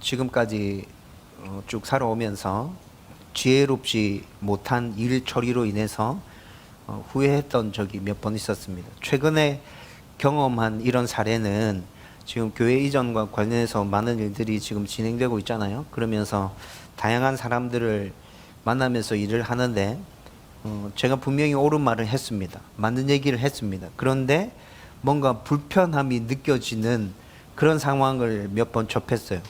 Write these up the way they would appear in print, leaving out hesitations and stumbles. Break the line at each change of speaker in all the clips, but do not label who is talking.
지금까지 쭉 살아오면서 지혜롭지 못한 일 처리로 인해서 후회했던 적이 몇 번 있었습니다. 최근에 경험한 이런 사례는 지금 교회 이전과 관련해서 많은 일들이 지금 진행되고 있잖아요. 그러면서 다양한 사람들을 만나면서 일을 하는데 제가 분명히 옳은 말을 했습니다. 맞는 얘기를 했습니다. 그런데 뭔가 불편함이 느껴지는 그런 상황을 몇 번 접했어요.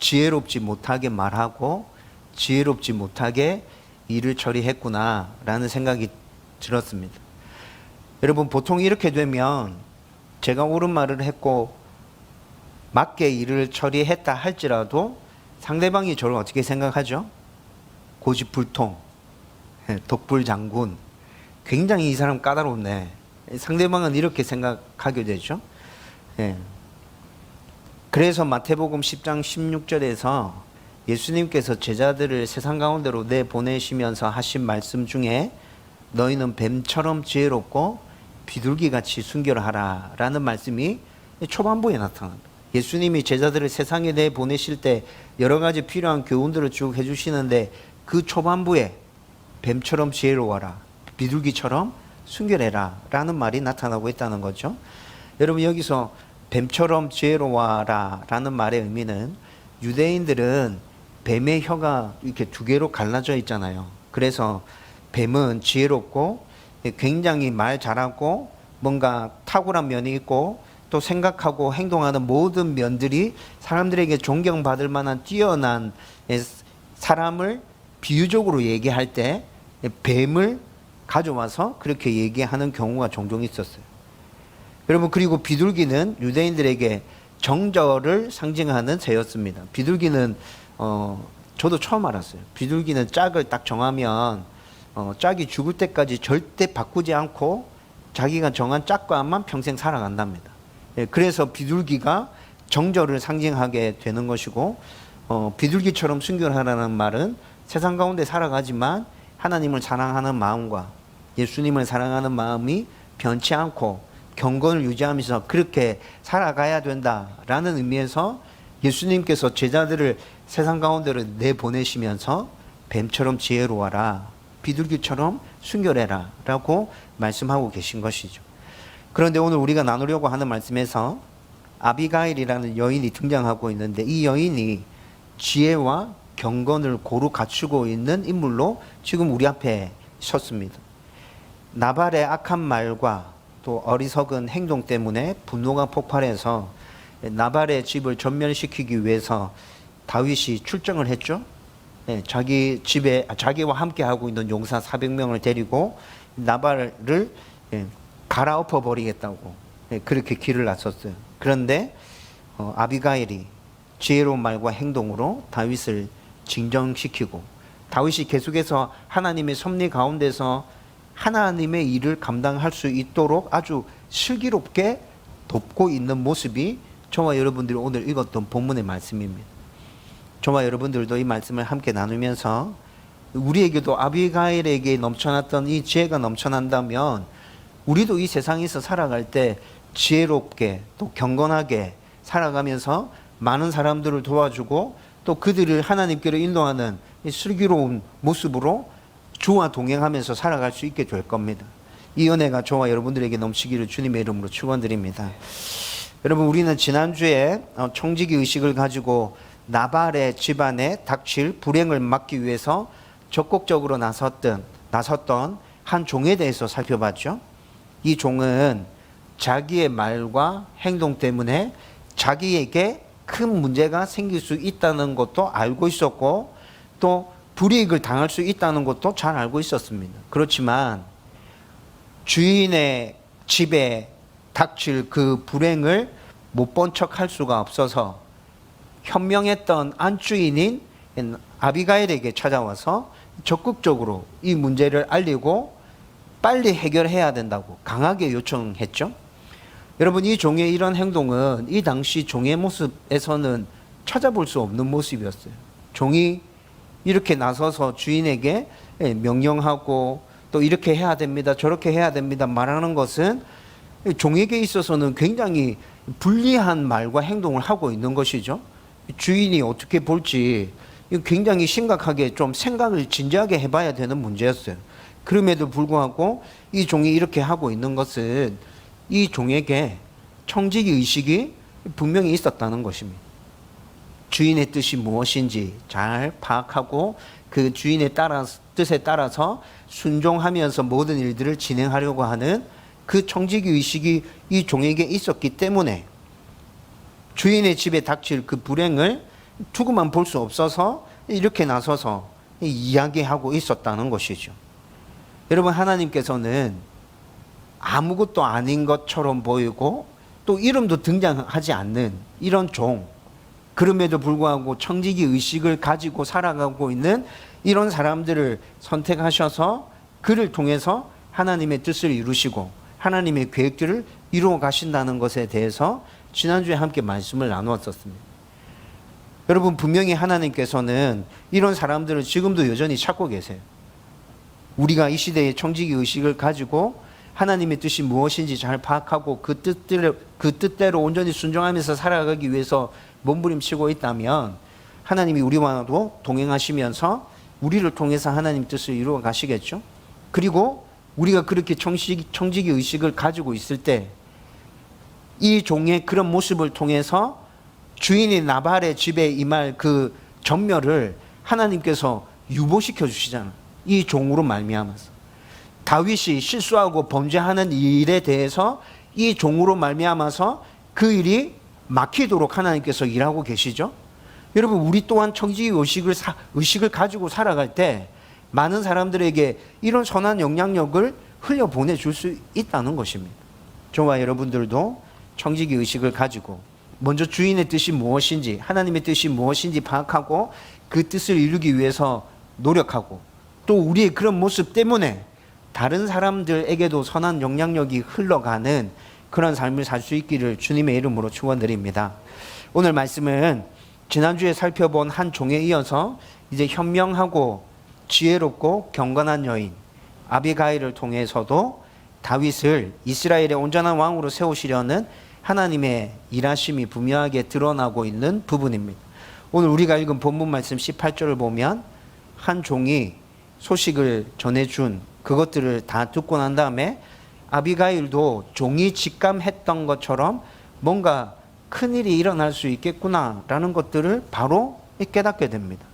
지혜롭지 못하게 말하고 지혜롭지 못하게 일을 처리했구나 라는 생각이 들었습니다. 여러분, 보통 이렇게 되면 제가 옳은 말을 했고 맞게 일을 처리했다 할지라도 상대방이 저를 어떻게 생각하죠? 고집불통, 독불장군, 굉장히 이 사람 까다롭네. 상대방은 이렇게 생각하게 되죠. 그래서 마태복음 10장 16절에서 예수님께서 제자들을 세상 가운데로 내보내시면서 하신 말씀 중에 너희는 뱀처럼 지혜롭고 비둘기같이 순결하라 라는 말씀이 초반부에 나타납니다. 예수님이 제자들을 세상에 내보내실 때 여러 가지 필요한 교훈들을 쭉 해주시는데 그 초반부에 뱀처럼 지혜로워라, 비둘기처럼 순결해라 라는 말이 나타나고 있다는 거죠. 여러분, 여기서 뱀처럼 지혜로워라 라는 말의 의미는, 유대인들은 뱀의 혀가 이렇게 두 개로 갈라져 있잖아요. 그래서 뱀은 지혜롭고 굉장히 말 잘하고 뭔가 탁월한 면이 있고 또 생각하고 행동하는 모든 면들이 사람들에게 존경받을 만한 뛰어난 사람을 비유적으로 얘기할 때 뱀을 가져와서 그렇게 얘기하는 경우가 종종 있었어요. 여러분, 그리고 비둘기는 유대인들에게 정절을 상징하는 새였습니다. 비둘기는 저도 처음 알았어요. 비둘기는 짝을 딱 정하면 짝이 죽을 때까지 절대 바꾸지 않고 자기가 정한 짝과만 평생 살아간답니다. 그래서 비둘기가 정절을 상징하게 되는 것이고, 비둘기처럼 순결하라는 말은 세상 가운데 살아가지만 하나님을 사랑하는 마음과 예수님을 사랑하는 마음이 변치 않고 경건을 유지하면서 그렇게 살아가야 된다라는 의미에서 예수님께서 제자들을 세상 가운데로 내보내시면서 뱀처럼 지혜로워라, 비둘기처럼 순결해라 라고 말씀하고 계신 것이죠. 그런데 오늘 우리가 나누려고 하는 말씀에서 아비가일이라는 여인이 등장하고 있는데, 이 여인이 지혜와 경건을 고루 갖추고 있는 인물로 지금 우리 앞에 섰습니다. 나발의 악한 말과 또 어리석은 행동 때문에 분노가 폭발해서 나발의 집을 전멸시키기 위해서 다윗이 출정을 했죠. 자기 집에 자기와 함께 하고 있는 용사 400명을 데리고 나발을 갈아엎어 버리겠다고 그렇게 길을 나섰어요. 그런데 아비가일이 지혜로운 말과 행동으로 다윗을 진정시키고, 다윗이 계속해서 하나님의 섭리 가운데서 하나님의 일을 감당할 수 있도록 아주 슬기롭게 돕고 있는 모습이 저와 여러분들이 오늘 읽었던 본문의 말씀입니다. 저와 여러분들도 이 말씀을 함께 나누면서 우리에게도 아비가일에게 넘쳐났던 이 지혜가 넘쳐난다면 우리도 이 세상에서 살아갈 때 지혜롭게 또 경건하게 살아가면서 많은 사람들을 도와주고 또 그들을 하나님께로 인도하는 이 슬기로운 모습으로 주와 동행하면서 살아갈 수 있게 될 겁니다. 이 은혜가 저와 여러분들에게 넘치기를 주님의 이름으로 축원드립니다. 여러분, 우리는 지난주에 청지기 의식을 가지고 나발의 집안에 닥칠 불행을 막기 위해서 적극적으로 나섰던 한 종에 대해서 살펴봤죠. 이 종은 자기의 말과 행동 때문에 자기에게 큰 문제가 생길 수 있다는 것도 알고 있었고 또 불이익을 당할 수 있다는 것도 잘 알고 있었습니다. 그렇지만 주인의 집에 닥칠 그 불행을 못 본 척할 수가 없어서 현명했던 안주인인 아비가일에게 찾아와서 적극적으로 이 문제를 알리고 빨리 해결해야 된다고 강하게 요청했죠. 여러분, 이 종의 이런 행동은 이 당시 종의 모습에서는 찾아볼 수 없는 모습이었어요. 종이 이렇게 나서서 주인에게 명령하고 또 이렇게 해야 됩니다, 저렇게 해야 됩니다 말하는 것은 종에게 있어서는 굉장히 불리한 말과 행동을 하고 있는 것이죠. 주인이 어떻게 볼지 이거 굉장히 심각하게 좀 생각을 진지하게 해봐야 되는 문제였어요. 그럼에도 불구하고 이 종이 이렇게 하고 있는 것은 이 종에게 청지기 의식이 분명히 있었다는 것입니다. 주인의 뜻이 무엇인지 잘 파악하고 그 주인의 뜻에 따라서 순종하면서 모든 일들을 진행하려고 하는 그 청지기 의식이 이 종에게 있었기 때문에 주인의 집에 닥칠 그 불행을 두고만 볼 수 없어서 이렇게 나서서 이야기하고 있었다는 것이죠. 여러분, 하나님께서는 아무것도 아닌 것처럼 보이고 또 이름도 등장하지 않는 이런 종, 그럼에도 불구하고 청지기 의식을 가지고 살아가고 있는 이런 사람들을 선택하셔서 그를 통해서 하나님의 뜻을 이루시고 하나님의 계획들을 이루어 가신다는 것에 대해서 지난주에 함께 말씀을 나누었었습니다. 여러분, 분명히 하나님께서는 이런 사람들을 지금도 여전히 찾고 계세요. 우리가 이 시대의 청지기 의식을 가지고 하나님의 뜻이 무엇인지 잘 파악하고 그 뜻대로 온전히 순종하면서 살아가기 위해서 몸부림치고 있다면 하나님이 우리와도 동행하시면서 우리를 통해서 하나님 뜻을 이루어 가시겠죠. 그리고 우리가 그렇게 청지기 의식을 가지고 있을 때 이 종의 그런 모습을 통해서 주인이 나발의 집에 임할 그 전멸을 하나님께서 유보시켜 주시잖아요. 이 종으로 말미암아서 다윗이 실수하고 범죄하는 일에 대해서 이 종으로 말미암아서 그 일이 막히도록 하나님께서 일하고 계시죠. 여러분, 우리 또한 청지기 의식을 가지고 살아갈 때 많은 사람들에게 이런 선한 영향력을 흘려보내 줄 수 있다는 것입니다. 저와 여러분들도 청지기 의식을 가지고 먼저 주인의 뜻이 무엇인지, 하나님의 뜻이 무엇인지 파악하고 그 뜻을 이루기 위해서 노력하고 또 우리의 그런 모습 때문에 다른 사람들에게도 선한 영향력이 흘러가는 그런 삶을 살 수 있기를 주님의 이름으로 축원드립니다. 오늘 말씀은 지난주에 살펴본 한 종에 이어서 이제 현명하고 지혜롭고 경건한 여인 아비가일을 통해서도 다윗을 이스라엘의 온전한 왕으로 세우시려는 하나님의 일하심이 분명하게 드러나고 있는 부분입니다. 오늘 우리가 읽은 본문 말씀 18절을 보면 한 종이 소식을 전해준 그것들을 다 듣고 난 다음에 아비가일도 종이 직감했던 것처럼 뭔가 큰일이 일어날 수 있겠구나라는 것들을 바로 깨닫게 됩니다.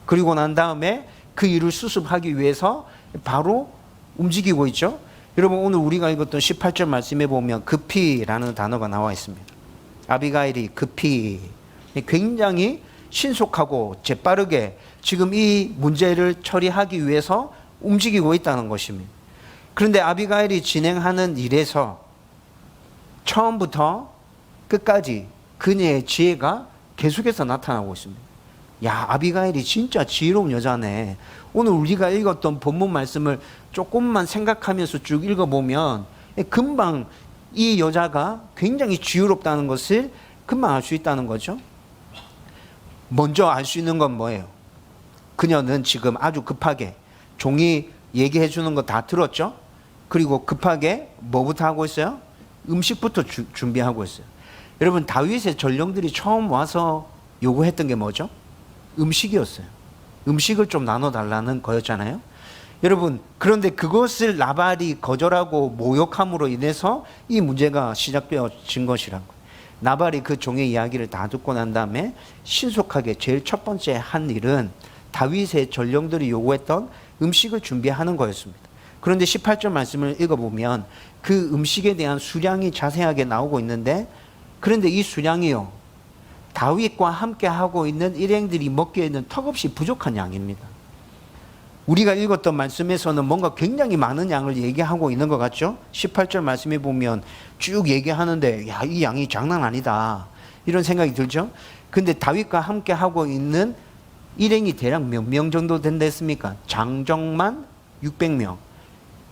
그리고 난 다음에 그 일을 수습하기 위해서 바로 움직이고 있죠. 여러분, 오늘 우리가 읽었던 18절 말씀에 보면 급히라는 단어가 나와 있습니다. 아비가일이 급히 굉장히 신속하고 재빠르게 지금 이 문제를 처리하기 위해서 움직이고 있다는 것입니다. 그런데 아비가일이 진행하는 일에서 처음부터 끝까지 그녀의 지혜가 계속해서 나타나고 있습니다. 야, 아비가일이 진짜 지혜로운 여자네. 오늘 우리가 읽었던 본문 말씀을 조금만 생각하면서 쭉 읽어보면 금방 이 여자가 굉장히 지혜롭다는 것을 금방 알 수 있다는 거죠. 먼저 알 수 있는 건 뭐예요? 그녀는 지금 아주 급하게 종이 얘기해 주는 거 다 들었죠? 그리고 급하게 뭐부터 하고 있어요? 음식부터 준비하고 있어요. 여러분, 다윗의 전령들이 처음 와서 요구했던 게 뭐죠? 음식이었어요. 음식을 좀 나눠달라는 거였잖아요. 여러분, 그런데 그것을 나발이 거절하고 모욕함으로 인해서 이 문제가 시작되어진 것이라고. 나발이 그 종의 이야기를 다 듣고 난 다음에 신속하게 제일 첫 번째 한 일은 다윗의 전령들이 요구했던 음식을 준비하는 거였습니다. 그런데 18절 말씀을 읽어보면 그 음식에 대한 수량이 자세하게 나오고 있는데, 그런데 이 수량이요, 다윗과 함께 하고 있는 일행들이 먹기에는 턱없이 부족한 양입니다. 우리가 읽었던 말씀에서는 뭔가 굉장히 많은 양을 얘기하고 있는 것 같죠? 18절 말씀에 보면 쭉 얘기하는데 야, 이 양이 장난 아니다 이런 생각이 들죠? 근데 다윗과 함께 하고 있는 일행이 대략 몇 명 정도 된다 했습니까? 장정만 600명.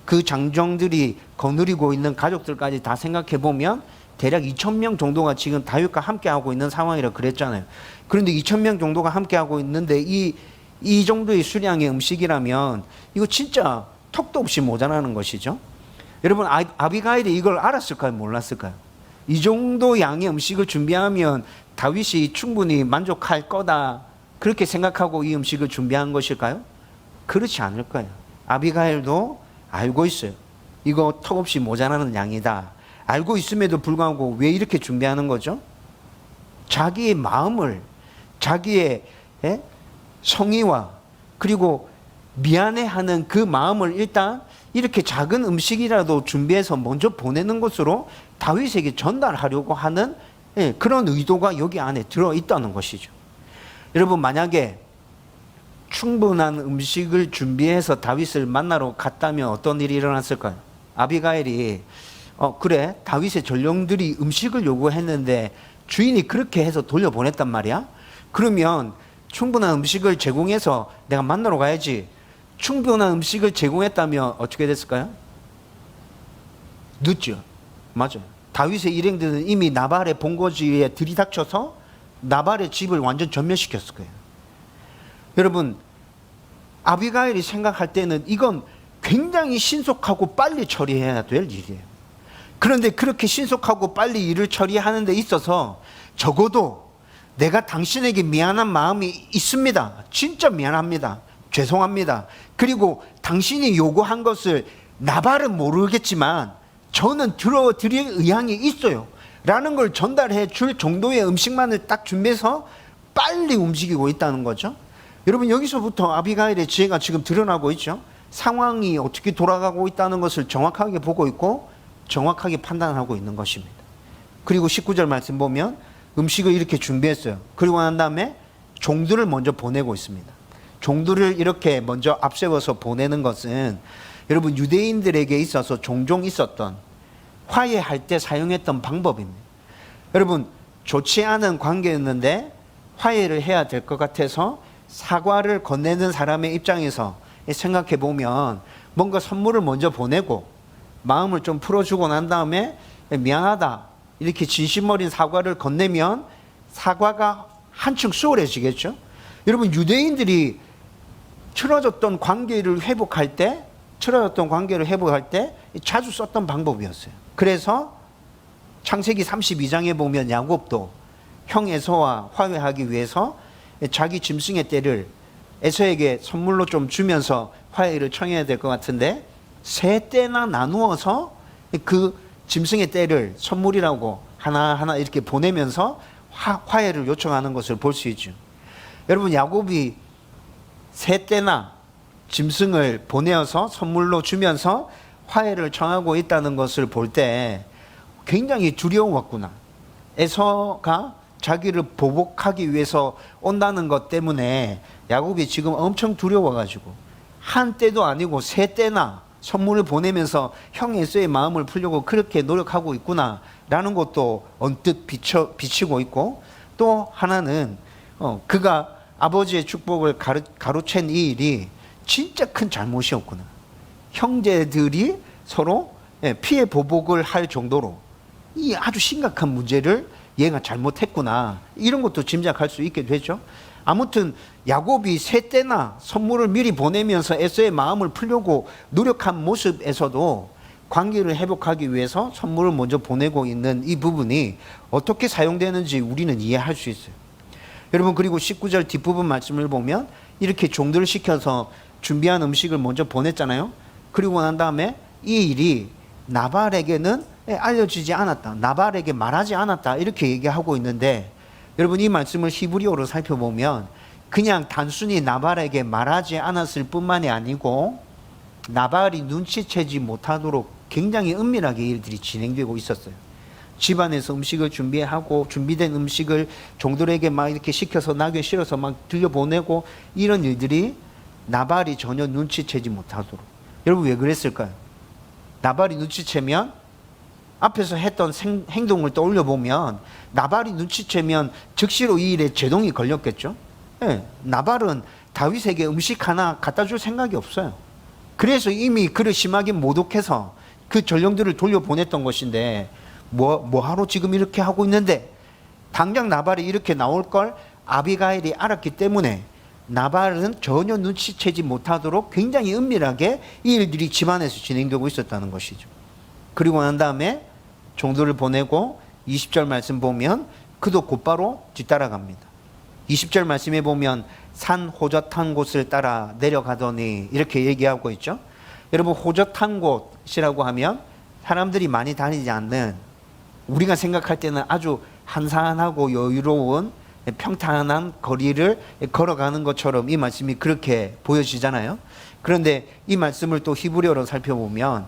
그 장정들이 거느리고 있는 가족들까지 다 생각해 보면 대략 2,000명 정도가 지금 다윗과 함께 하고 있는 상황이라 그랬잖아요. 그런데 2,000명 정도가 함께 하고 있는데 이 정도의 수량의 음식이라면 이거 진짜 턱도 없이 모자라는 것이죠. 여러분, 아비가일이 이걸 알았을까요? 몰랐을까요? 이 정도 양의 음식을 준비하면 다윗이 충분히 만족할 거다, 그렇게 생각하고 이 음식을 준비한 것일까요? 그렇지 않을 거예요. 아비가일도 알고 있어요. 이거 턱없이 모자라는 양이다. 알고 있음에도 불구하고 왜 이렇게 준비하는 거죠? 자기의 마음을, 자기의 성의와 그리고 미안해하는 그 마음을 일단 이렇게 작은 음식이라도 준비해서 먼저 보내는 것으로 다윗에게 전달하려고 하는 그런 의도가 여기 안에 들어있다는 것이죠. 여러분, 만약에 충분한 음식을 준비해서 다윗을 만나러 갔다면 어떤 일이 일어났을까요? 아비가일이 그래, 다윗의 전령들이 음식을 요구했는데 주인이 그렇게 해서 돌려보냈단 말이야? 그러면 충분한 음식을 제공해서 내가 만나러 가야지. 충분한 음식을 제공했다면 어떻게 됐을까요? 늦죠. 맞아요. 다윗의 일행들은 이미 나발의 본거지에 들이닥쳐서 나발의 집을 완전 전멸시켰을 거예요. 여러분, 아비가일이 생각할 때는 이건 굉장히 신속하고 빨리 처리해야 될 일이에요. 그런데 그렇게 신속하고 빨리 일을 처리하는 데 있어서 적어도 내가 당신에게 미안한 마음이 있습니다. 진짜 미안합니다. 죄송합니다. 그리고 당신이 요구한 것을 나발은 모르겠지만 저는 들어드릴 의향이 있어요 라는 걸 전달해 줄 정도의 음식만을 딱 준비해서 빨리 움직이고 있다는 거죠. 여러분, 여기서부터 아비가일의 지혜가 지금 드러나고 있죠. 상황이 어떻게 돌아가고 있다는 것을 정확하게 보고 있고 정확하게 판단하고 있는 것입니다. 그리고 19절 말씀 보면 음식을 이렇게 준비했어요. 그리고 난 다음에 종들을 먼저 보내고 있습니다. 종들을 이렇게 먼저 앞세워서 보내는 것은 여러분, 유대인들에게 있어서 종종 있었던, 화해할 때 사용했던 방법입니다. 여러분, 좋지 않은 관계였는데 화해를 해야 될 것 같아서 사과를 건네는 사람의 입장에서 생각해 보면 뭔가 선물을 먼저 보내고 마음을 좀 풀어주고 난 다음에 미안하다 이렇게 진심 어린 사과를 건네면 사과가 한층 수월해지겠죠. 여러분, 유대인들이 틀어졌던 관계를 회복할 때 자주 썼던 방법이었어요. 그래서 창세기 32장에 보면 야곱도 형 에서와 화해하기 위해서 자기 짐승의 떼를 에서에게 선물로 좀 주면서 화해를 청해야 될 것 같은데, 세 떼나 나누어서 그 짐승의 떼를 선물이라고 하나하나 이렇게 보내면서 화해를 요청하는 것을 볼 수 있죠. 여러분, 야곱이 세 떼나 짐승을 보내어서 선물로 주면서 화해를 청하고 있다는 것을 볼 때 굉장히 두려웠구나. 에서가 자기를 보복하기 위해서 온다는 것 때문에 야곱이 지금 엄청 두려워가지고 한 떼도 아니고 세 떼나 선물을 보내면서 형 에서의 마음을 풀려고 그렇게 노력하고 있구나 라는 것도 언뜻 비치고 있고, 또 하나는 그가 아버지의 축복을 가로챈 이 일이 진짜 큰 잘못이었구나. 형제들이 서로 피해 보복을 할 정도로 이 아주 심각한 문제를 얘가 잘못했구나, 이런 것도 짐작할 수 있게 되죠. 아무튼 야곱이 세 떼나 선물을 미리 보내면서 에서의 마음을 풀려고 노력한 모습에서도 관계를 회복하기 위해서 선물을 먼저 보내고 있는 이 부분이 어떻게 사용되는지 우리는 이해할 수 있어요. 여러분, 그리고 19절 뒷부분 말씀을 보면 이렇게 종들을 시켜서 준비한 음식을 먼저 보냈잖아요. 그리고 난 다음에 이 일이 나발에게는 알려지지 않았다, 나발에게 말하지 않았다, 이렇게 얘기하고 있는데, 여러분, 이 말씀을 히브리어로 살펴보면 그냥 단순히 나발에게 말하지 않았을 뿐만이 아니고 나발이 눈치채지 못하도록 굉장히 은밀하게 일들이 진행되고 있었어요. 집안에서 음식을 준비하고 준비된 음식을 종들에게 막 이렇게 시켜서 낙에 실어서 막 들려보내고, 이런 일들이 나발이 전혀 눈치채지 못하도록. 여러분, 왜 그랬을까요? 나발이 눈치채면, 앞에서 했던 행동을 떠올려 보면 나발이 눈치채면 즉시로 이 일에 제동이 걸렸겠죠. 나발은 다윗에게 음식 하나 갖다 줄 생각이 없어요. 그래서 이미 그를 심하게 모독해서 그 전령들을 돌려보냈던 것인데, 뭐하러 지금 이렇게 하고 있는데, 당장 나발이 이렇게 나올 걸 아비가일이 알았기 때문에 나발은 전혀 눈치채지 못하도록 굉장히 은밀하게 이 일들이 집안에서 진행되고 있었다는 것이죠. 그리고 난 다음에 종들을 보내고 20절 말씀 보면 그도 곧바로 뒤따라갑니다. 20절 말씀에 보면 산 호젓한 곳을 따라 내려가더니 이렇게 얘기하고 있죠. 여러분, 호젓한 곳이라고 하면 사람들이 많이 다니지 않는, 우리가 생각할 때는 아주 한산하고 여유로운 평탄한 거리를 걸어가는 것처럼 이 말씀이 그렇게 보여지잖아요. 그런데 이 말씀을 또 히브리어로 살펴보면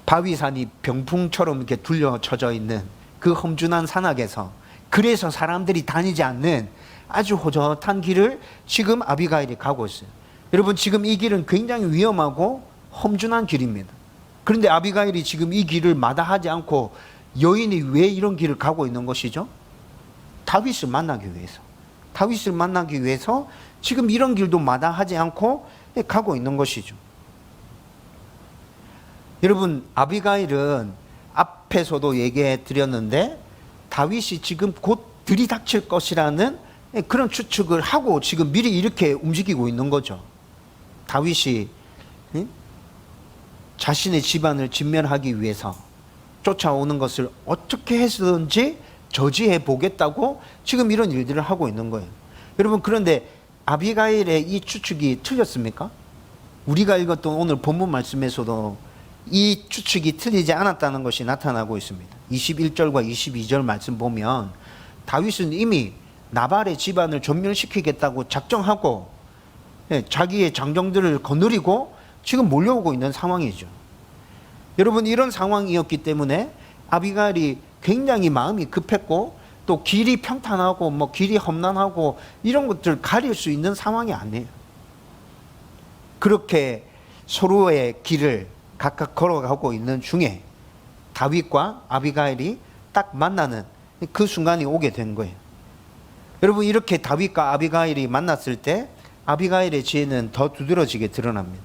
바위산이 병풍처럼 이렇게 둘러쳐져 있는 그 험준한 산악에서, 그래서 사람들이 다니지 않는 아주 호젓한 길을 지금 아비가일이 가고 있어요. 여러분, 지금 이 길은 굉장히 위험하고 험준한 길입니다. 그런데 아비가일이 지금 이 길을 마다하지 않고 여인이 왜 이런 길을 가고 있는 것이죠? 다윗을 만나기 위해서. 다윗을 만나기 위해서 지금 이런 길도 마다하지 않고 가고 있는 것이죠. 여러분, 아비가일은 앞에서도 얘기해 드렸는데 다윗이 지금 곧 들이닥칠 것이라는 그런 추측을 하고 지금 미리 이렇게 움직이고 있는 거죠. 다윗이 자신의 집안을 진멸하기 위해서 쫓아오는 것을 어떻게 해서든지 저지해 보겠다고 지금 이런 일들을 하고 있는 거예요. 여러분, 그런데 아비가일의 이 추측이 틀렸습니까? 우리가 읽었던 오늘 본문 말씀에서도 이 추측이 틀리지 않았다는 것이 나타나고 있습니다. 21절과 22절 말씀 보면 다윗은 이미 나발의 집안을 전멸시키겠다고 작정하고 자기의 장정들을 거느리고 지금 몰려오고 있는 상황이죠. 여러분, 이런 상황이었기 때문에 아비가일이 굉장히 마음이 급했고 또 길이 평탄하고 뭐 길이 험난하고 이런 것들을 가릴 수 있는 상황이 아니에요. 그렇게 서로의 길을 각각 걸어가고 있는 중에 다윗과 아비가일이 딱 만나는 그 순간이 오게 된 거예요. 여러분, 이렇게 다윗과 아비가일이 만났을 때 아비가일의 지혜는 더 두드러지게 드러납니다.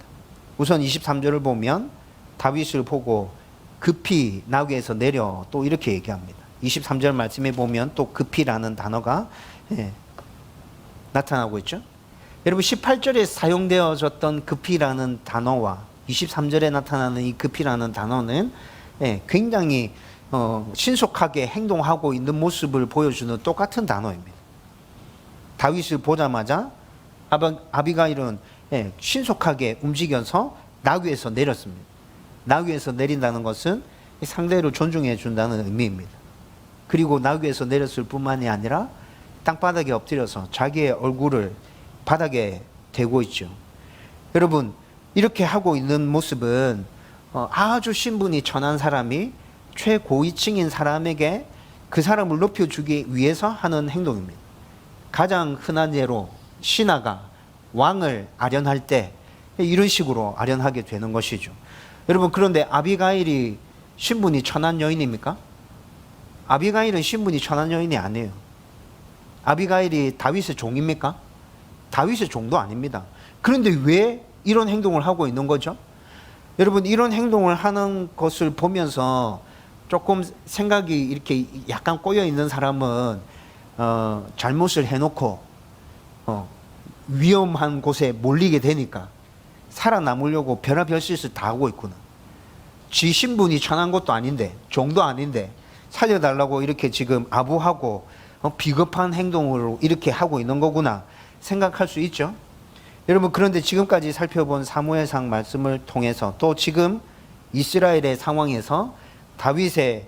우선 23절을 보면 다윗을 보고 급히 나귀에서 내려 또 이렇게 얘기합니다. 23절 말씀에 보면 또 급히라는 단어가 나타나고 있죠. 여러분, 18절에 사용되어졌던 급히라는 단어와 23절에 나타나는 이 급히라는 단어는 굉장히 신속하게 행동하고 있는 모습을 보여주는 똑같은 단어입니다. 다윗을 보자마자 아비가일은 신속하게 움직여서 나귀에서 내렸습니다. 나귀에서 내린다는 것은 상대를 존중해 준다는 의미입니다. 그리고 나귀에서 내렸을 뿐만이 아니라 땅바닥에 엎드려서 자기의 얼굴을 바닥에 대고 있죠. 여러분, 이렇게 하고 있는 모습은 아주 신분이 천한 사람이 최고위층인 사람에게 그 사람을 높여주기 위해서 하는 행동입니다. 가장 흔한 예로 신하가 왕을 아련할 때 이런 식으로 아련하게 되는 것이죠. 여러분, 그런데 아비가일이 신분이 천한 여인입니까? 아비가일은 신분이 천한 여인이 아니에요. 아비가일이 다윗의 종입니까? 다윗의 종도 아닙니다. 그런데 왜 이런 행동을 하고 있는 거죠? 여러분, 이런 행동을 하는 것을 보면서 조금 생각이 이렇게 약간 꼬여 있는 사람은 잘못을 해놓고 위험한 곳에 몰리게 되니까 살아남으려고 별의별 짓을 다 하고 있구나. 지 신분이 천한 것도 아닌데, 종도 아닌데 살려달라고 이렇게 지금 아부하고 비겁한 행동으로 이렇게 하고 있는 거구나 생각할 수 있죠. 여러분, 그런데 지금까지 살펴본 사무엘상 말씀을 통해서 또 지금 이스라엘의 상황에서 다윗의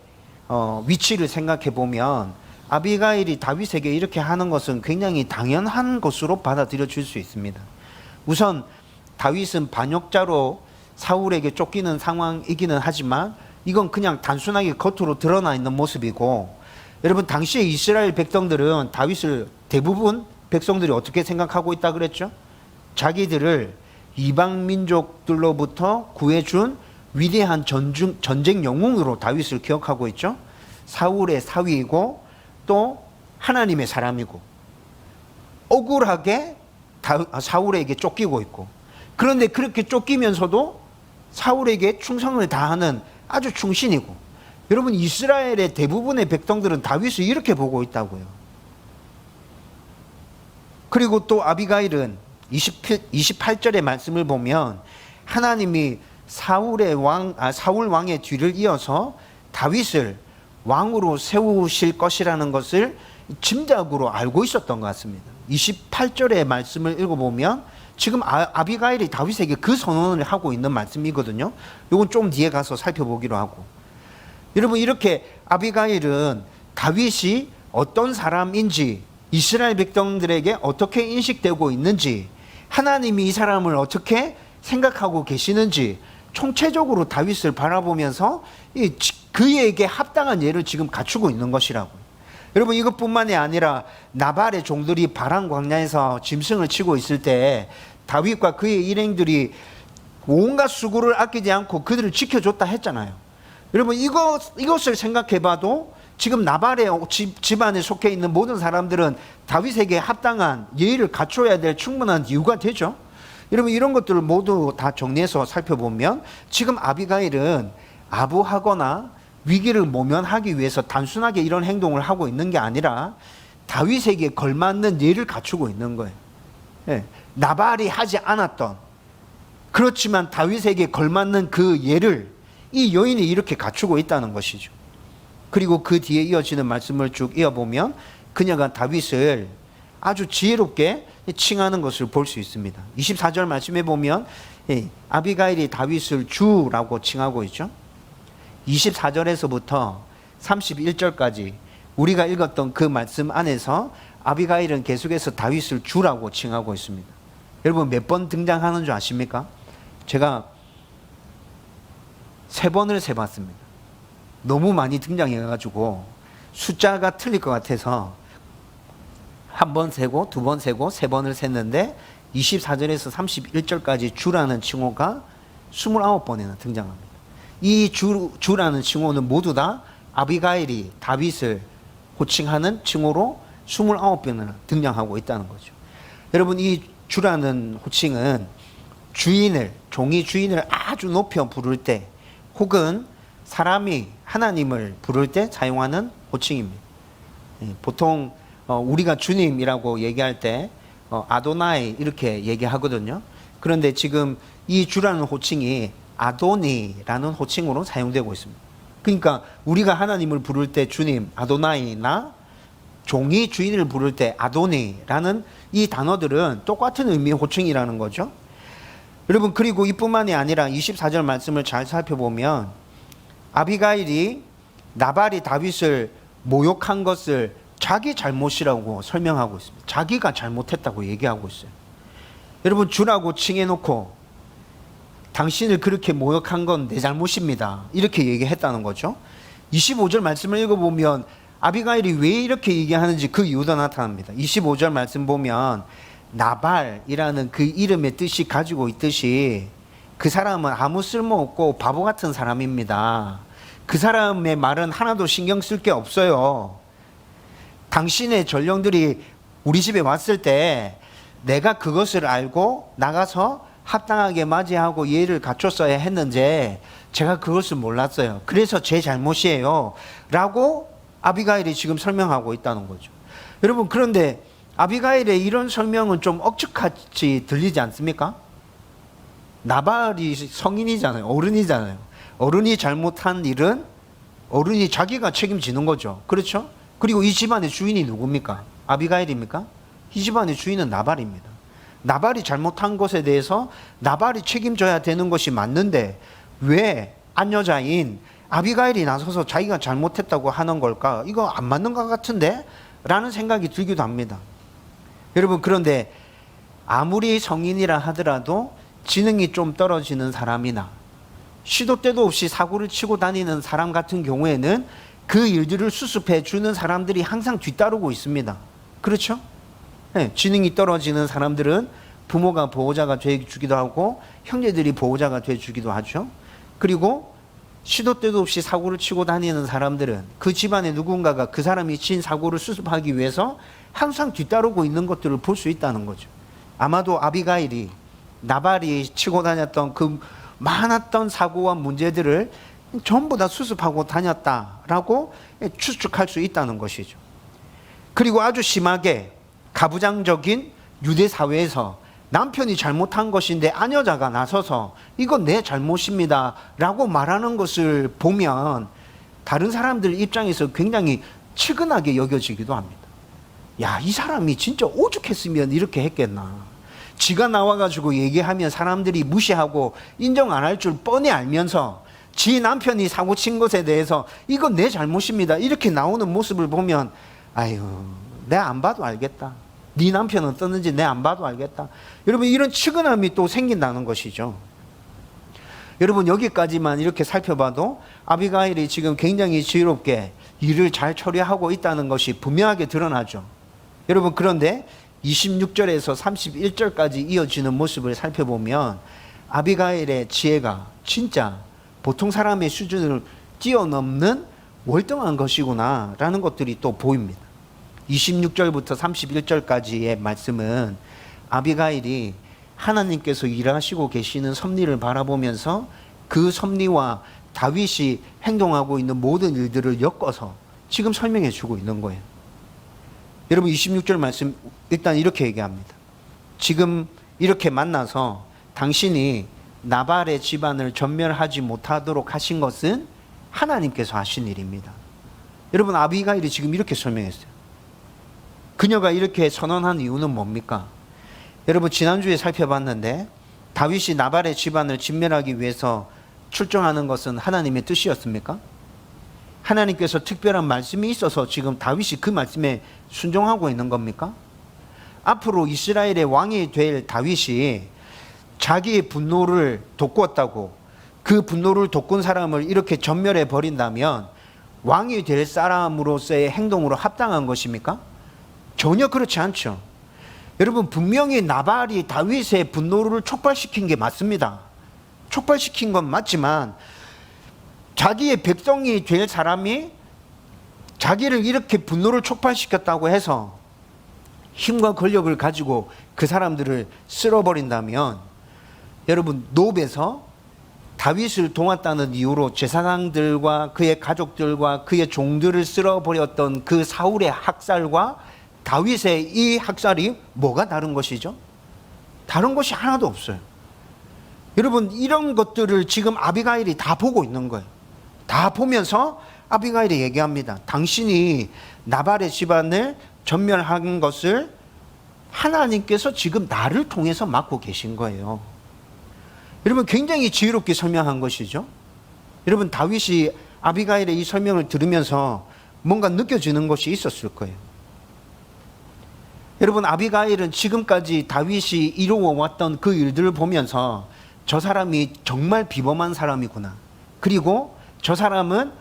위치를 생각해 보면 아비가일이 다윗에게 이렇게 하는 것은 굉장히 당연한 것으로 받아들여질 수 있습니다. 우선 다윗은 반역자로 사울에게 쫓기는 상황이기는 하지만 이건 그냥 단순하게 겉으로 드러나 있는 모습이고, 여러분, 당시에 이스라엘 백성들은 다윗을 대부분 백성들이 어떻게 생각하고 있다 그랬죠? 자기들을 이방 민족들로부터 구해준 위대한 전쟁 영웅으로 다윗을 기억하고 있죠. 사울의 사위이고 또 하나님의 사람이고 억울하게 사울에게 쫓기고 있고, 그런데 그렇게 쫓기면서도 사울에게 충성을 다하는 아주 충신이고, 여러분, 이스라엘의 대부분의 백성들은 다윗을 이렇게 보고 있다고요. 그리고 또 아비가일은 28절의 말씀을 보면 하나님이 사울 왕의 뒤를 이어서 다윗을 왕으로 세우실 것이라는 것을 짐작으로 알고 있었던 것 같습니다. 28절의 말씀을 읽어보면 지금 아비가일이 다윗에게 그 선언을 하고 있는 말씀이거든요. 이건 좀 뒤에 가서 살펴보기로 하고, 여러분, 이렇게 아비가일은 다윗이 어떤 사람인지, 이스라엘 백성들에게 어떻게 인식되고 있는지, 하나님이 이 사람을 어떻게 생각하고 계시는지 총체적으로 다윗을 바라보면서 그에게 합당한 예를 지금 갖추고 있는 것이라고요. 여러분, 이것뿐만이 아니라 나발의 종들이 바란 광야에서 짐승을 치고 있을 때 다윗과 그의 일행들이 온갖 수고를 아끼지 않고 그들을 지켜줬다 했잖아요. 여러분, 이것을 생각해봐도 지금 나발의 집안에 속해 있는 모든 사람들은 다윗에게 합당한 예의를 갖춰야 될 충분한 이유가 되죠. 여러분, 이런 것들을 모두 다 정리해서 살펴보면 지금 아비가일은 아부하거나 위기를 모면하기 위해서 단순하게 이런 행동을 하고 있는 게 아니라 다윗에게 걸맞는 예를 갖추고 있는 거예요. 예, 나발이 하지 않았던, 그렇지만 다윗에게 걸맞는 그 예를 이 여인이 이렇게 갖추고 있다는 것이죠. 그리고 그 뒤에 이어지는 말씀을 쭉 이어보면 그녀가 다윗을 아주 지혜롭게 칭하는 것을 볼 수 있습니다. 24절 말씀에 보면 아비가일이 다윗을 주라고 칭하고 있죠. 24절에서부터 31절까지 우리가 읽었던 그 말씀 안에서 아비가일은 계속해서 다윗을 주라고 칭하고 있습니다. 여러분, 몇 번 등장하는 줄 아십니까? 제가 3번을 세봤습니다. 너무 많이 등장해가지고 숫자가 틀릴 것 같아서 한 번 세고, 2번 세고, 3번을 셌는데 24절에서 31절까지 주라는 칭호가 29번이나 등장합니다. 이 주라는 칭호는 모두 다 아비가일이 다윗을 호칭하는 칭호로 29번이나 등장하고 있다는 거죠. 여러분, 이 주라는 호칭은 종이 주인을 아주 높여 부를 때, 혹은 사람이 하나님을 부를 때 사용하는 호칭입니다. 보통 우리가 주님이라고 얘기할 때 아도나이 이렇게 얘기하거든요. 그런데 지금 이 주라는 호칭이 아도니라는 호칭으로 사용되고 있습니다. 그러니까 우리가 하나님을 부를 때 주님, 아도나이나 종이 주인을 부를 때 아도니라는 이 단어들은 똑같은 의미의 호칭이라는 거죠. 여러분, 그리고 이뿐만이 아니라 24절 말씀을 잘 살펴보면 아비가일이 나발이 다윗을 모욕한 것을 자기 잘못이라고 설명하고 있습니다. 자기가 잘못했다고 얘기하고 있어요. 여러분, 주라고 칭해놓고 당신을 그렇게 모욕한 건 내 잘못입니다, 이렇게 얘기했다는 거죠. 25절 말씀을 읽어보면 아비가일이 왜 이렇게 얘기하는지 그 이유도 나타납니다. 25절 말씀 보면 나발이라는 그 이름의 뜻이 가지고 있듯이 그 사람은 아무 쓸모없고 바보 같은 사람입니다. 그 사람의 말은 하나도 신경 쓸 게 없어요. 당신의 전령들이 우리 집에 왔을 때 내가 그것을 알고 나가서 합당하게 맞이하고 예의를 갖췄어야 했는데 제가 그것을 몰랐어요. 그래서 제 잘못이에요 라고 아비가일이 지금 설명하고 있다는 거죠. 여러분, 그런데 아비가일의 이런 설명은 좀 억측같이 들리지 않습니까? 나발이 성인이잖아요. 어른이잖아요. 어른이 잘못한 일은 어른이 자기가 책임지는 거죠. 그렇죠? 그리고 이 집안의 주인이 누굽니까? 아비가일입니까? 이 집안의 주인은 나발입니다. 나발이 잘못한 것에 대해서 나발이 책임져야 되는 것이 맞는데 왜 안여자인 아비가일이 나서서 자기가 잘못했다고 하는 걸까? 이거 안 맞는 것 같은데? 라는 생각이 들기도 합니다. 여러분, 그런데 아무리 성인이라 하더라도 지능이 좀 떨어지는 사람이나 시도 때도 없이 사고를 치고 다니는 사람 같은 경우에는 그 일들을 수습해 주는 사람들이 항상 뒤따르고 있습니다. 그렇죠? 네, 지능이 떨어지는 사람들은 부모가 보호자가 되어주기도 하고 형제들이 보호자가 되어주기도 하죠. 그리고 시도 때도 없이 사고를 치고 다니는 사람들은 그 집안에 누군가가 그 사람이 친 사고를 수습하기 위해서 항상 뒤따르고 있는 것들을 볼 수 있다는 거죠. 아마도 아비가일이 나발이 치고 다녔던 그 많았던 사고와 문제들을 전부 다 수습하고 다녔다라고 추측할 수 있다는 것이죠. 그리고 아주 심하게 가부장적인 유대 사회에서 남편이 잘못한 것인데 아녀자가 나서서 이건 내 잘못입니다 라고 말하는 것을 보면 다른 사람들 입장에서 굉장히 측은하게 여겨지기도 합니다. 야, 이 사람이 진짜 오죽했으면 이렇게 했겠나. 지가 나와가지고 얘기하면 사람들이 무시하고 인정 안 할 줄 뻔히 알면서 지 남편이 사고 친 것에 대해서 이건 내 잘못입니다, 이렇게 나오는 모습을 보면 아유, 내가 안 봐도 알겠다. 네 남편은 어떻는지 내가 안 봐도 알겠다. 여러분, 이런 측은함이 또 생긴다는 것이죠. 여러분, 여기까지만 이렇게 살펴봐도 아비가일이 지금 굉장히 지혜롭게 일을 잘 처리하고 있다는 것이 분명하게 드러나죠. 여러분, 그런데 26절에서 31절까지 이어지는 모습을 살펴보면 아비가일의 지혜가 진짜 보통 사람의 수준을 뛰어넘는 월등한 것이구나 라는 것들이 또 보입니다. 26절부터 31절까지의 말씀은 아비가일이 하나님께서 일하시고 계시는 섭리를 바라보면서 그 섭리와 다윗이 행동하고 있는 모든 일들을 엮어서 지금 설명해 주고 있는 거예요. 여러분, 26절 말씀 일단 이렇게 얘기합니다. 지금 이렇게 만나서 당신이 나발의 집안을 전멸하지 못하도록 하신 것은 하나님께서 하신 일입니다. 여러분, 아비가일이 지금 이렇게 설명했어요. 그녀가 이렇게 선언한 이유는 뭡니까? 여러분, 지난주에 살펴봤는데 다윗이 나발의 집안을 진멸하기 위해서 출정하는 것은 하나님의 뜻이었습니까? 하나님께서 특별한 말씀이 있어서 지금 다윗이 그 말씀에 순종하고 있는 겁니까? 앞으로 이스라엘의 왕이 될 다윗이 자기의 분노를 돋구었다고 그 분노를 돋군 사람을 이렇게 전멸해 버린다면 왕이 될 사람으로서의 행동으로 합당한 것입니까? 전혀 그렇지 않죠. 여러분, 분명히 나발이 다윗의 분노를 촉발시킨 게 맞습니다. 촉발시킨 건 맞지만 자기의 백성이 될 사람이 자기를 이렇게 분노를 촉발시켰다고 해서 힘과 권력을 가지고 그 사람들을 쓸어버린다면, 여러분, 노베에서 다윗을 도왔다는 이유로 제사장들과 그의 가족들과 그의 종들을 쓸어버렸던 그 사울의 학살과 다윗의 이 학살이 뭐가 다른 것이죠? 다른 것이 하나도 없어요. 여러분, 이런 것들을 지금 아비가일이 다 보고 있는 거예요. 다 보면서 아비가일이 얘기합니다. 당신이 나발의 집안을 전멸한 것을 하나님께서 지금 나를 통해서 맡고 계신 거예요. 여러분, 굉장히 지혜롭게 설명한 것이죠. 여러분, 다윗이 아비가일의 이 설명을 들으면서 뭔가 느껴지는 것이 있었을 거예요. 여러분, 아비가일은 지금까지 다윗이 이루어왔던 그 일들을 보면서 저 사람이 정말 비범한 사람이구나. 그리고 저 사람은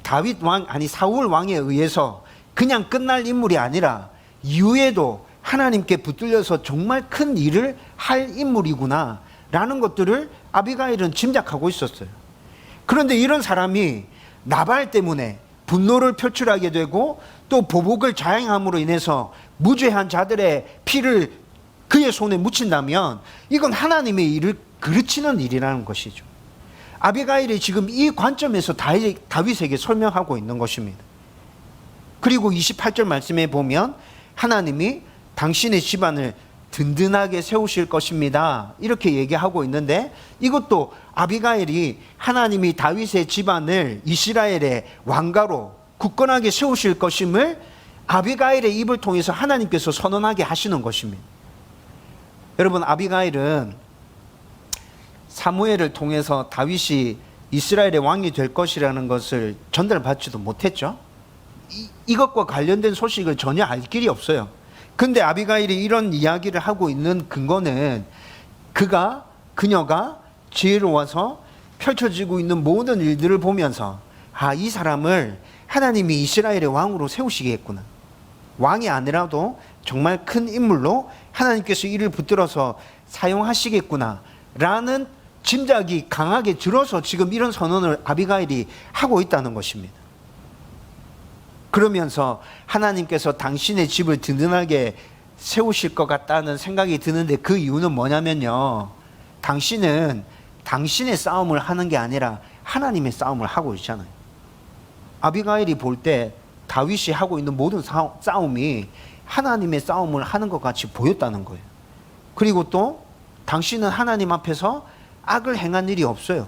다윗 왕, 아니 사울 왕에 의해서 그냥 끝날 인물이 아니라 이후에도 하나님께 붙들려서 정말 큰 일을 할 인물이구나 라는 것들을 아비가일은 짐작하고 있었어요. 그런데 이런 사람이 나발 때문에 분노를 표출하게 되고 또 보복을 자행함으로 인해서 무죄한 자들의 피를 그의 손에 묻힌다면 이건 하나님의 일을 그르치는 일이라는 것이죠. 아비가일이 지금 이 관점에서 다윗에게 설명하고 있는 것입니다. 그리고 28절 말씀에 보면 하나님이 당신의 집안을 든든하게 세우실 것입니다, 이렇게 얘기하고 있는데, 이것도 아비가일이 하나님이 다윗의 집안을 이스라엘의 왕가로 굳건하게 세우실 것임을 아비가일의 입을 통해서 하나님께서 선언하게 하시는 것입니다. 여러분, 아비가일은 사무엘을 통해서 다윗이 이스라엘의 왕이 될 것이라는 것을 전달받지도 못했죠. 이것과 관련된 소식을 전혀 알 길이 없어요. 근데 아비가일이 이런 이야기를 하고 있는 근거는 그녀가 지혜로워서 펼쳐지고 있는 모든 일들을 보면서 이 사람을 하나님이 이스라엘의 왕으로 세우시겠구나. 왕이 아니라도 정말 큰 인물로 하나님께서 이를 붙들어서 사용하시겠구나 라는 짐작이 강하게 들어서 지금 이런 선언을 아비가일이 하고 있다는 것입니다. 그러면서 하나님께서 당신의 집을 든든하게 세우실 것 같다는 생각이 드는데, 그 이유는 뭐냐면요, 당신은 당신의 싸움을 하는 게 아니라 하나님의 싸움을 하고 있잖아요. 아비가일이 볼 때 다윗이 하고 있는 모든 싸움이 하나님의 싸움을 하는 것 같이 보였다는 거예요. 그리고 또 당신은 하나님 앞에서 악을 행한 일이 없어요.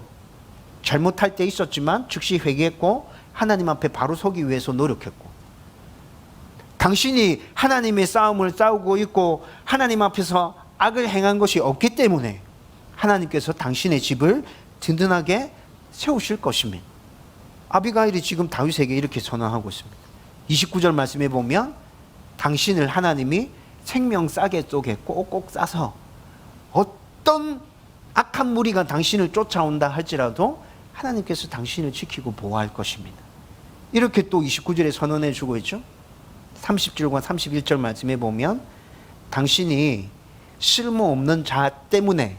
잘못할 때 있었지만 즉시 회개했고 하나님 앞에 바로 서기 위해서 노력했고, 당신이 하나님의 싸움을 싸우고 있고 하나님 앞에서 악을 행한 것이 없기 때문에 하나님께서 당신의 집을 든든하게 세우실 것입니다. 아비가일이 지금 다윗에게 이렇게 선언하고 있습니다. 29절 말씀에 보면 당신을 하나님이 생명싸개 속에 꼭꼭 싸서 어떤 악한 무리가 당신을 쫓아온다 할지라도 하나님께서 당신을 지키고 보호할 것입니다. 이렇게 또 29절에 선언해 주고 있죠. 30절과 31절 말씀에 보면 당신이 쓸모없는 자 때문에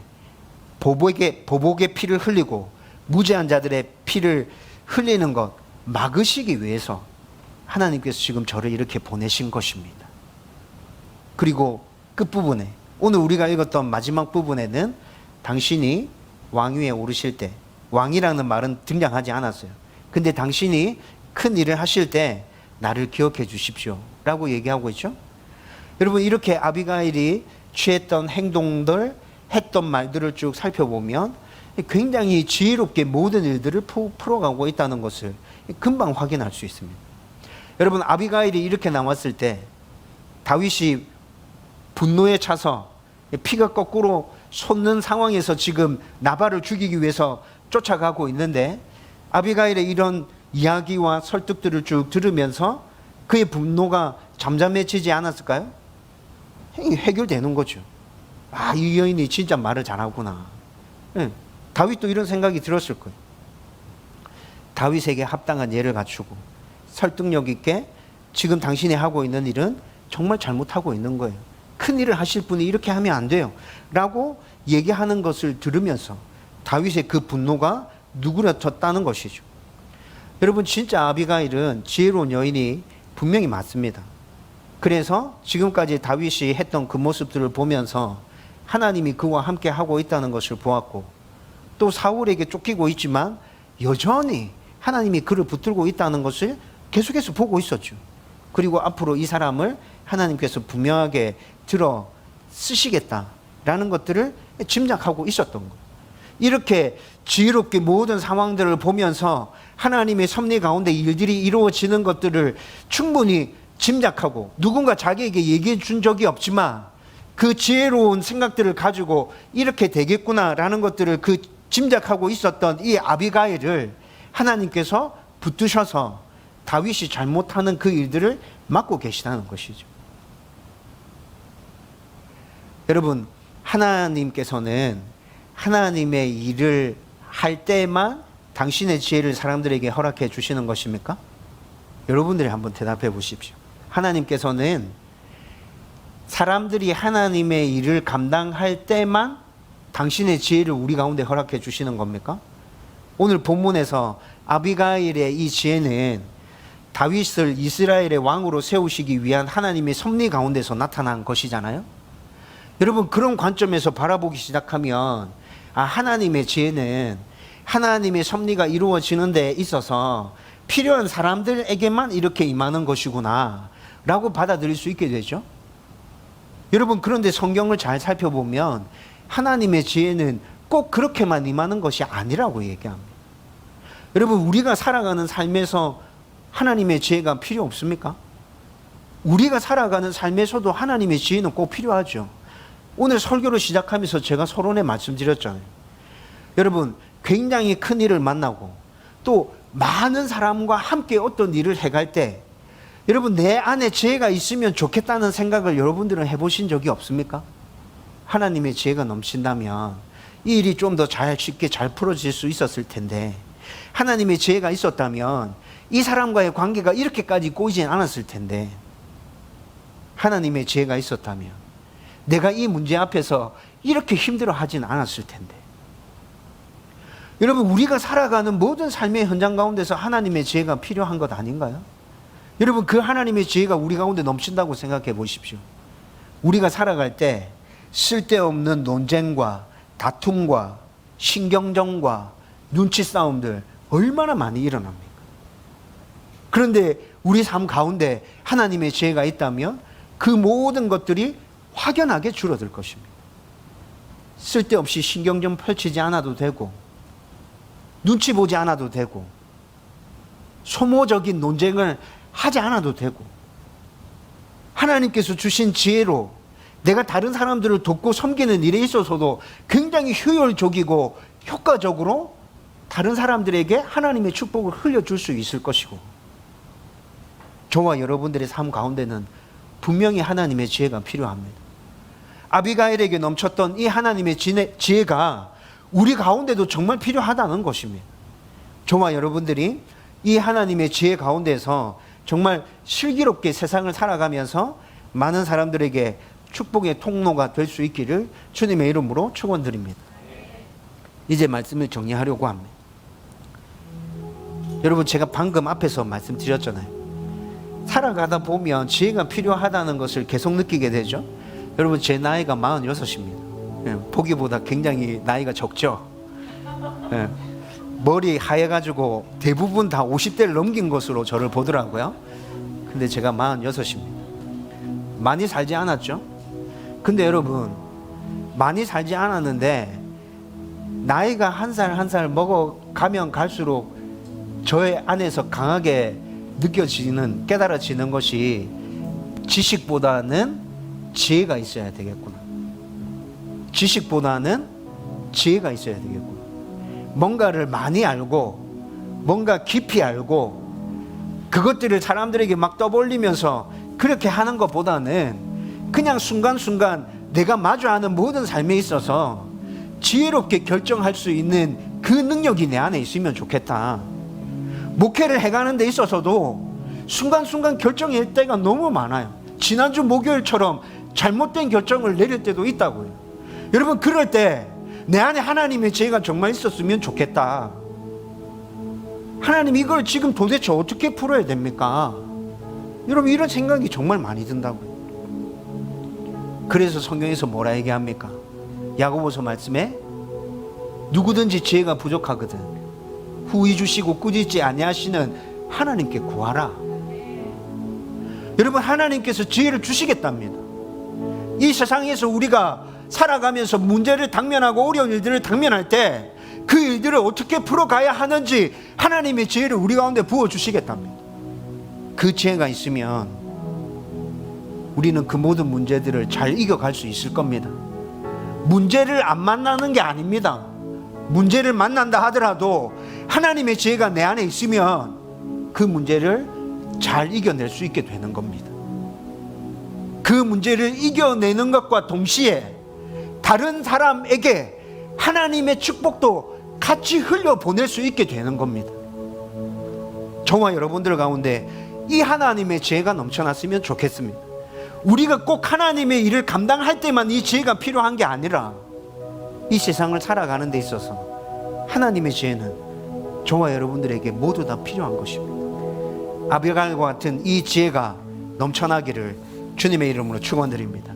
보복의 피를 흘리고 무죄한 자들의 피를 흘리는 것 막으시기 위해서 하나님께서 지금 저를 이렇게 보내신 것입니다. 그리고 끝부분에 오늘 우리가 읽었던 마지막 부분에는 당신이 왕위에 오르실 때, 왕이라는 말은 등장하지 않았어요. 근데 당신이 큰 일을 하실 때 나를 기억해 주십시오 라고 얘기하고 있죠. 여러분, 이렇게 아비가일이 취했던 행동들, 했던 말들을 쭉 살펴보면 굉장히 지혜롭게 모든 일들을 풀어가고 있다는 것을 금방 확인할 수 있습니다. 여러분, 아비가일이 이렇게 나왔을 때 다윗이 분노에 차서 피가 거꾸로 솟는 상황에서 지금 나발을 죽이기 위해서 쫓아가고 있는데, 아비가일의 이런 이야기와 설득들을 쭉 들으면서 그의 분노가 잠잠해지지 않았을까요? 해결되는 거죠. 아, 이 여인이 진짜 말을 잘하구나. 다윗도 이런 생각이 들었을 거예요. 다윗에게 합당한 예를 갖추고 설득력 있게 지금 당신이 하고 있는 일은 정말 잘못하고 있는 거예요. 큰 일을 하실 분이 이렇게 하면 안 돼요 라고 얘기하는 것을 들으면서 다윗의 그 분노가 누그러졌다는 것이죠. 여러분, 진짜 아비가일은 지혜로운 여인이 분명히 맞습니다. 그래서 지금까지 다윗이 했던 그 모습들을 보면서 하나님이 그와 함께 하고 있다는 것을 보았고, 또 사울에게 쫓기고 있지만 여전히 하나님이 그를 붙들고 있다는 것을 계속해서 보고 있었죠. 그리고 앞으로 이 사람을 하나님께서 분명하게 들어 쓰시겠다라는 것들을 짐작하고 있었던 거예요. 이렇게 지혜롭게 모든 상황들을 보면서 하나님의 섭리 가운데 일들이 이루어지는 것들을 충분히 짐작하고, 누군가 자기에게 얘기해 준 적이 없지만 그 지혜로운 생각들을 가지고 이렇게 되겠구나라는 것들을 그 짐작하고 있었던 이 아비가일을 하나님께서 붙드셔서 다윗이 잘못하는 그 일들을 막고 계시다는 것이죠. 여러분, 하나님께서는 하나님의 일을 할 때만 당신의 지혜를 사람들에게 허락해 주시는 것입니까? 여러분들이 한번 대답해 보십시오. 하나님께서는 사람들이 하나님의 일을 감당할 때만 당신의 지혜를 우리 가운데 허락해 주시는 겁니까? 오늘 본문에서 아비가일의 이 지혜는 다윗을 이스라엘의 왕으로 세우시기 위한 하나님의 섭리 가운데서 나타난 것이잖아요. 여러분, 그런 관점에서 바라보기 시작하면 하나님의 지혜는 하나님의 섭리가 이루어지는 데 있어서 필요한 사람들에게만 이렇게 임하는 것이구나 라고 받아들일 수 있게 되죠. 여러분, 그런데 성경을 잘 살펴보면 하나님의 지혜는 꼭 그렇게만 임하는 것이 아니라고 얘기합니다. 여러분, 우리가 살아가는 삶에서 하나님의 지혜가 필요 없습니까? 우리가 살아가는 삶에서도 하나님의 지혜는 꼭 필요하죠. 오늘 설교를 시작하면서 제가 서론에 말씀드렸잖아요. 여러분, 굉장히 큰 일을 만나고 또 많은 사람과 함께 어떤 일을 해갈 때 여러분, 내 안에 지혜가 있으면 좋겠다는 생각을 여러분들은 해보신 적이 없습니까? 하나님의 지혜가 넘친다면 이 일이 좀 더 쉽게 잘 풀어질 수 있었을 텐데, 하나님의 지혜가 있었다면 이 사람과의 관계가 이렇게까지 꼬이진 않았을 텐데, 하나님의 지혜가 있었다면 내가 이 문제 앞에서 이렇게 힘들어하진 않았을 텐데. 여러분, 우리가 살아가는 모든 삶의 현장 가운데서 하나님의 지혜가 필요한 것 아닌가요? 여러분, 그 하나님의 지혜가 우리 가운데 넘친다고 생각해 보십시오. 우리가 살아갈 때 쓸데없는 논쟁과 다툼과 신경전과 눈치 싸움들 얼마나 많이 일어납니까? 그런데 우리 삶 가운데 하나님의 지혜가 있다면 그 모든 것들이 확연하게 줄어들 것입니다. 쓸데없이 신경전 펼치지 않아도 되고, 눈치 보지 않아도 되고, 소모적인 논쟁을 하지 않아도 되고, 하나님께서 주신 지혜로 내가 다른 사람들을 돕고 섬기는 일에 있어서도 굉장히 효율적이고 효과적으로 다른 사람들에게 하나님의 축복을 흘려줄 수 있을 것이고, 저와 여러분들의 삶 가운데는 분명히 하나님의 지혜가 필요합니다. 아비가일에게 넘쳤던 이 하나님의 지혜가 우리 가운데도 정말 필요하다는 것입니다. 저와 여러분들이 이 하나님의 지혜 가운데서 정말 슬기롭게 세상을 살아가면서 많은 사람들에게 축복의 통로가 될 수 있기를 주님의 이름으로 축원드립니다. 이제 말씀을 정리하려고 합니다. 여러분, 제가 방금 앞에서 말씀드렸잖아요. 살아가다 보면 지혜가 필요하다는 것을 계속 느끼게 되죠. 여러분, 제 나이가 46입니다. 보기보다 굉장히 나이가 적죠. 머리 하얘가지고 대부분 다 50대를 넘긴 것으로 저를 보더라고요. 근데 제가 46입니다. 많이 살지 않았죠? 근데 여러분, 많이 살지 않았는데 나이가 한 살 한 살 먹어가면 갈수록 저의 안에서 강하게 느껴지는, 깨달아지는 것이 지식보다는 지혜가 있어야 되겠구나. 지식보다는 지혜가 있어야 되겠구나. 뭔가를 많이 알고 뭔가 깊이 알고 그것들을 사람들에게 막 떠벌리면서 그렇게 하는 것보다는 그냥 순간순간 내가 마주하는 모든 삶에 있어서 지혜롭게 결정할 수 있는 그 능력이 내 안에 있으면 좋겠다. 목회를 해가는 데 있어서도 순간순간 결정할 때가 너무 많아요. 지난주 목요일처럼 잘못된 결정을 내릴 때도 있다고요. 여러분, 그럴 때 내 안에 하나님의 지혜가 정말 있었으면 좋겠다. 하나님, 이걸 지금 도대체 어떻게 풀어야 됩니까? 여러분, 이런 생각이 정말 많이 든다고요. 그래서 성경에서 뭐라 얘기합니까? 야고보서 말씀에 누구든지 지혜가 부족하거든 후히 주시고 꾸짖지 아니하시는 하나님께 구하라. 여러분, 하나님께서 지혜를 주시겠답니다. 이 세상에서 우리가 살아가면서 문제를 당면하고 어려운 일들을 당면할 때 그 일들을 어떻게 풀어가야 하는지 하나님의 지혜를 우리 가운데 부어주시겠답니다. 그 지혜가 있으면 우리는 그 모든 문제들을 잘 이겨갈 수 있을 겁니다. 문제를 안 만나는 게 아닙니다. 문제를 만난다 하더라도 하나님의 지혜가 내 안에 있으면 그 문제를 잘 이겨낼 수 있게 되는 겁니다. 그 문제를 이겨내는 것과 동시에 다른 사람에게 하나님의 축복도 같이 흘려보낼 수 있게 되는 겁니다. 저와 여러분들 가운데 이 하나님의 지혜가 넘쳐났으면 좋겠습니다. 우리가 꼭 하나님의 일을 감당할 때만 이 지혜가 필요한 게 아니라 이 세상을 살아가는 데 있어서 하나님의 지혜는 저와 여러분들에게 모두 다 필요한 것입니다. 아비가일과 같은 이 지혜가 넘쳐나기를 주님의 이름으로 축원드립니다.